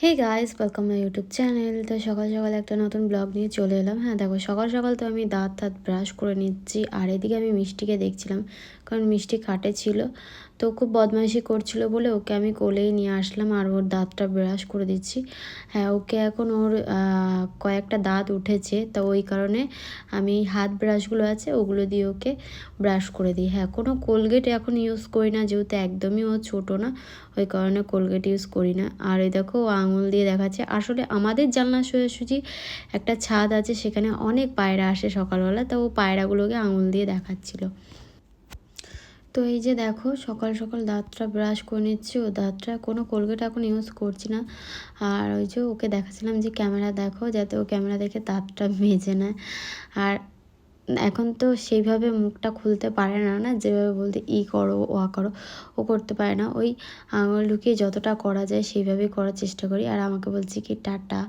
Hey guys, welcome my YouTube channel. তো সকাল সকাল একটা নতুন ব্লগ নিয়ে চলে এলাম। হ্যাঁ দেখো, সকাল সকাল তো আমি দাঁত ব্রাশ করে নিচ্ছি, আর এদিকে আমি মিষ্টিকে দেখছিলাম, কারণ মিষ্টি খাটে ছিল, তো খুব বদমাইশি করছিল বলে ওকে আমি কোলেই নিয়ে আসলাম আর ওর দাঁতটা ব্রাশ করে দিচ্ছি। হ্যাঁ, ওকে এখন ওর কয়েকটা দাঁত উঠেছে, তো ওই কারণে আমি হাত ব্রাশগুলো আছে ওগুলো দিয়ে ওকে ব্রাশ করে দিই। হ্যাঁ, কোনো কোলগেট এখন ইউজ করি না, যেহেতু একদমই ও ছোটো না, ওই কারণে কোলগেট ইউজ করি না। আর এই দেখো আঙুল দিয়ে দেখাচ্ছে। আসলে আমাদের জানলা সোজাসুজি একটা ছাদ আছে, সেখানে অনেক পায়রা আসে সকালবেলা, তো ও পায়রাগুলোকে আঙুল দিয়ে দেখাচ্ছিল। তো এই যে দেখো, সকাল সকাল দাঁতটা ব্রাশ করে নিচ্ছি, ও দাঁতটা কোনো কোলগেট এখন ইউজ করছি না। আর ওই যে ওকে দেখাচ্ছিলাম যে ক্যামেরা দেখো, যাতে ও ক্যামেরা দেখে দাঁতটা মেজে নেয়। আর এখন তো সেইভাবে মুখটা খুলতে পারে না, যেভাবে বলতে ই করো ওয়া করো, ও করতে পারে না। ওই আঙুল ঢুকিয়ে যতটা করা যায় সেইভাবেই করার চেষ্টা করি। আর আমাকে বলছি কি টাটা,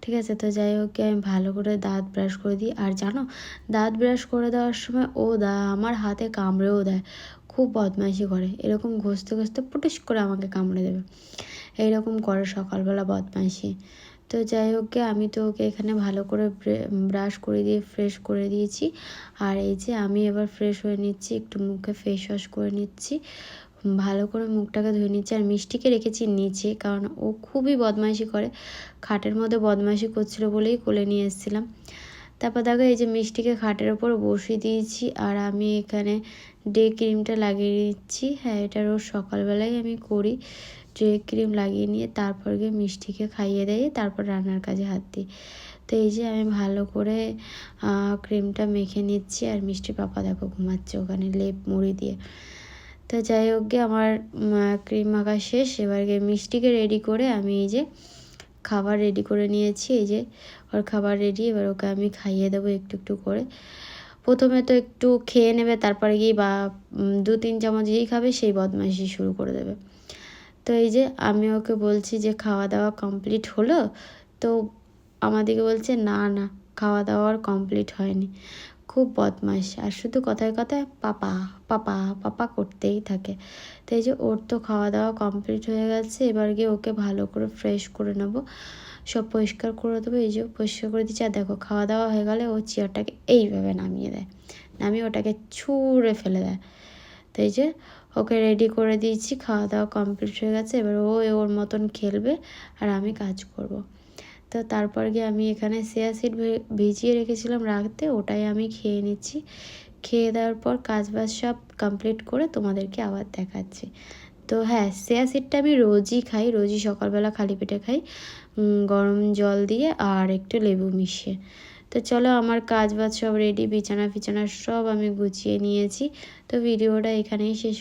ঠিক আছে। তো যাই হোক, আমি ভালো করে দাঁত ব্রাশ করে দিই। আর জানো, দাঁত ব্রাশ করে দেওয়ার সময় ও আমার হাতে কামড়েও দেয়, খুব বদমাইশি করে, এরকম ঘষতে ঘষতে পুটুস করে আমাকে কামড়ে দেবে, এইরকম করে সকালবেলা বদমাইশি। তো যাই হোক গে, আমি তো ওকে এখানে ভালো করে ব্রাশ করে দিয়ে ফ্রেশ করে দিয়েছি। আর এই যে আমি এবার ফ্রেশ হয়ে নিচ্ছি, একটু মুখে ফেস ওয়াশ করে নিচ্ছি, ভালো করে মুখটাকে ধুয়ে নিচ্ছি। আর মিষ্টিকে রেখেছি নিচে, কারণ ও খুবই বদমাইশি করে, খাটের মধ্যে বদমাইশি করছিল বলেই কোলে নিয়ে এসেছিলাম। তারপর দেখো, এই যে মিষ্টিকে খাটের ওপর বসিয়ে দিয়েছি, আর আমি এখানে ডে ক্রিমটা লাগিয়ে দিচ্ছি। হ্যাঁ, এটা রোজ সকালবেলায় আমি করি, ডে ক্রিম লাগিয়ে নিয়ে তারপর গিয়ে মিষ্টিকে খাইয়ে দিয়ে তারপর রান্নার কাজে হাত দিই। তো এই যে আমি ভালো করে ক্রিমটা মেখে নিচ্ছি, আর মিষ্টি পাপা দেখো ঘুমাচ্ছে ওখানে লেপ মুড়ি দিয়ে। তো যাই হোক গে, আমার ক্রিম মাখা শেষ। এবার গিয়ে মিষ্টিকে রেডি করে আমি এই যে খাবার রেডি করে নিয়েছি। এই যে ওর খাবার রেডি, এবার ওকে আমি খাইয়ে দেবো একটু একটু করে। প্রথমে তো একটু খেয়ে নেবে, তারপরে গিয়ে বা 2-3 চামচ যেই খাবে সেই বদমাইশি শুরু করে দেবে। তো এই যে আমি ওকে বলছি যে খাওয়া দাওয়া কমপ্লিট হলো, তো আমাদেরকে বলছে না না, খাওয়া দাওয়ার কমপ্লিট হয়নি। খুব বদমাইশ, আর শুধু কথায় কথায় পাপা পাপা পাপা করতেই থাকে। তো এই যে ওর তো খাওয়া দাওয়া কমপ্লিট হয়ে গেছে, এবার গিয়ে ওকে ভালো করে ফ্রেশ করে নেবো, সব পরিষ্কার করে দেবো। এই যে পরিষ্কার করে দিচ্ছি। আর দেখো, খাওয়া দাওয়া হয়ে গেলে ও চেয়ারটাকে এইভাবে নামিয়ে দেয়, নামিয়ে ওটাকে ছুঁড়ে ফেলে দেয়। তো এই যে ওকে রেডি করে দিয়েছি, খাওয়া দাওয়া কমপ্লিট হয়ে গেছে, এবার ও ওর মতন খেলবে আর আমি কাজ করব। তো তারপর গিয়ে আমি এখানে সিয়া সিড ভিজিয়ে রেখেছিলাম রাখতে, ওটাই আমি খেয়ে নিচ্ছি। খেয়ে দেওয়ার পর কাজ বাজ সব কমপ্লিট করে তোমাদেরকে আবার দেখাচ্ছি। তো হ্যাঁ, সিয়া সিডটা আমি রোজই খাই, রোজই সকালবেলা খালি পেটে খাই, গরম জল দিয়ে আর একটু লেবু মিশিয়ে। তো চলো, আমার কাজ বাজ সব রেডি, বিছানা ফিছানা সব আমি গুছিয়ে নিয়েছি। তো ভিডিওটা এখানেই শেষ